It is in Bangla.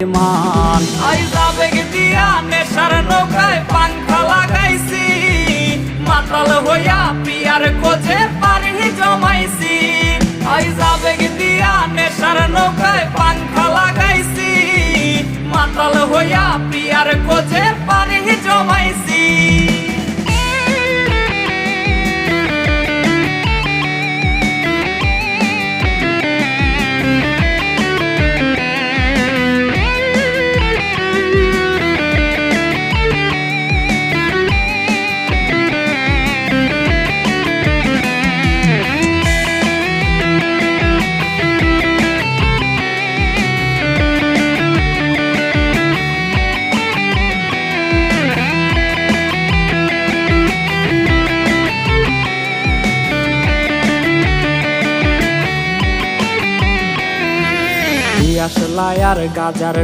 মান আইজাবেগ দিয়া নেশার নৌকায় পাংখা লাগাইছি, মাতাল হইয়া পিয়ার কোচে পানি জমাইছি। আইজাবেগ দিয়া নেশার নৌকায় পাংখা লাগাইছি, মাতাল হইয়া পিয়ার কোচে পানি জমাইছি। আসলাই আর গাজার